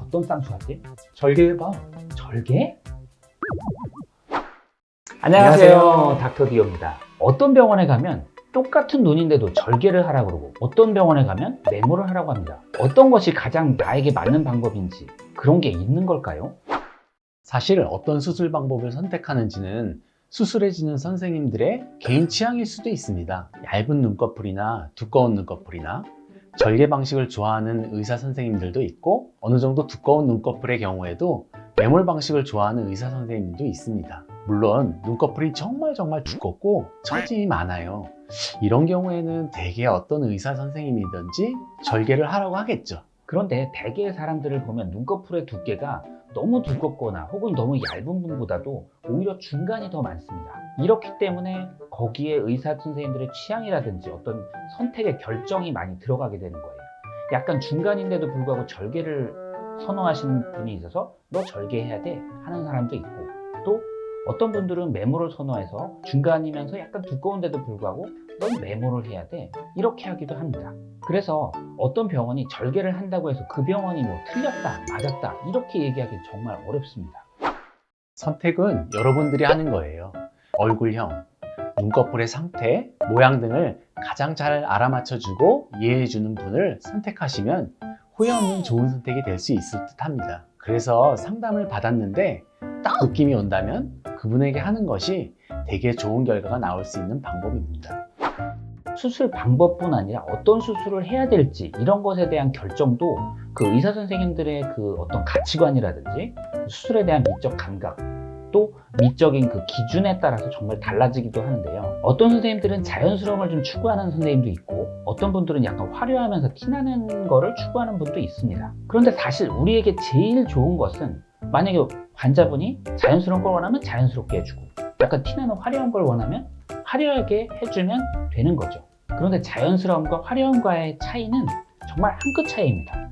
어떤 쌍수하지? 절개해봐. 절개? 안녕하세요. 닥터 디오입니다. 어떤 병원에 가면 똑같은 눈인데도 절개를 하라고 그러고 어떤 병원에 가면 메모를 하라고 합니다. 어떤 것이 가장 나에게 맞는 방법인지 그런 게 있는 걸까요? 사실 어떤 수술 방법을 선택하는지는 수술해주는 선생님들의 개인 취향일 수도 있습니다. 얇은 눈꺼풀이나 두꺼운 눈꺼풀이나 절개 방식을 좋아하는 의사 선생님들도 있고 어느 정도 두꺼운 눈꺼풀의 경우에도 매몰 방식을 좋아하는 의사 선생님도 있습니다. 물론 눈꺼풀이 정말 두껍고 처짐이 많아요. 이런 경우에는 대개 어떤 의사 선생님이든지 절개를 하라고 하겠죠. 그런데 대개의 사람들을 보면 눈꺼풀의 두께가 너무 두껍거나 혹은 너무 얇은 분보다도 오히려 중간이 더 많습니다. 이렇기 때문에 거기에 의사 선생님들의 취향이라든지 어떤 선택의 결정이 많이 들어가게 되는 거예요. 약간 중간인데도 불구하고 절개를 선호하시는 분이 있어서 너 절개해야 돼 하는 사람도 있고, 또 어떤 분들은 메모를 선호해서 중간이면서 약간 두꺼운데도 불구하고 넌 메모를 해야 돼 이렇게 하기도 합니다. 그래서 어떤 병원이 절개를 한다고 해서 그 병원이 뭐 틀렸다 맞았다 이렇게 얘기하기 정말 어렵습니다. 선택은 여러분들이 하는 거예요. 얼굴형, 눈꺼풀의 상태, 모양 등을 가장 잘 알아맞혀주고 이해해주는 분을 선택하시면 후회 없는 좋은 선택이 될 수 있을 듯 합니다. 그래서 상담을 받았는데 딱 느낌이 온다면 그분에게 하는 것이 되게 좋은 결과가 나올 수 있는 방법입니다. 수술 방법뿐 아니라 어떤 수술을 해야 될지 이런 것에 대한 결정도 그 의사 선생님들의 그 어떤 가치관이라든지 수술에 대한 미적 감각, 또 미적인 그 기준에 따라서 정말 달라지기도 하는데요. 어떤 선생님들은 자연스러움을 좀 추구하는 선생님도 있고 어떤 분들은 약간 화려하면서 티나는 거를 추구하는 분도 있습니다. 그런데 사실 우리에게 제일 좋은 것은 만약에 환자분이 자연스러운 걸 원하면 자연스럽게 해주고 약간 티나는 화려한 걸 원하면 화려하게 해주면 되는 거죠. 그런데 자연스러움과 화려함과의 차이는 정말 한 끗 차이입니다.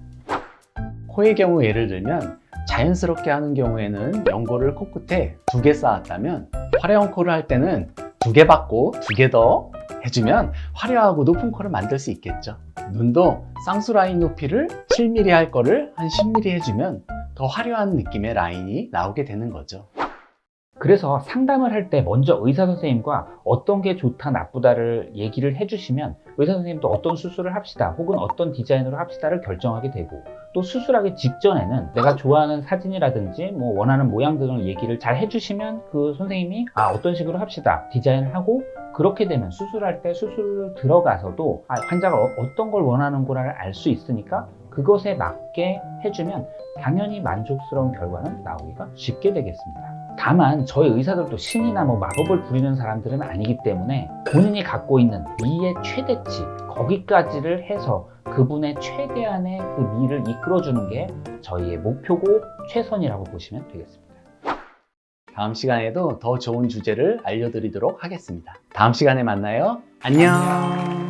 코의 경우 예를 들면 자연스럽게 하는 경우에는 연고를 코끝에 2개 쌓았다면 화려한 코를 할 때는 2개 받고 2개 더 해주면 화려하고 높은 코를 만들 수 있겠죠. 눈도 쌍수 라인 높이를 7mm 할 거를 한 10mm 해주면 더 화려한 느낌의 라인이 나오게 되는 거죠. 그래서 상담을 할 때 먼저 의사 선생님과 어떤 게 좋다 나쁘다를 얘기를 해주시면 의사 선생님도 어떤 수술을 합시다 혹은 어떤 디자인으로 합시다를 결정하게 되고, 또 수술하기 직전에는 내가 좋아하는 사진이라든지 뭐 원하는 모양 등을 얘기를 잘 해주시면 그 선생님이 어떤 식으로 합시다 디자인을 하고, 그렇게 되면 수술할 때 수술 들어가서도 환자가 어떤 걸 원하는구나를 알 수 있으니까 그것에 맞게 해주면 당연히 만족스러운 결과는 나오기가 쉽게 되겠습니다. 다만 저희 의사들도 신이나 뭐 마법을 부리는 사람들은 아니기 때문에 본인이 갖고 있는 미의 최대치 거기까지를 해서 그분의 최대한의 그 미를 이끌어주는 게 저희의 목표고 최선이라고 보시면 되겠습니다. 다음 시간에도 더 좋은 주제를 알려드리도록 하겠습니다. 다음 시간에 만나요. 안녕.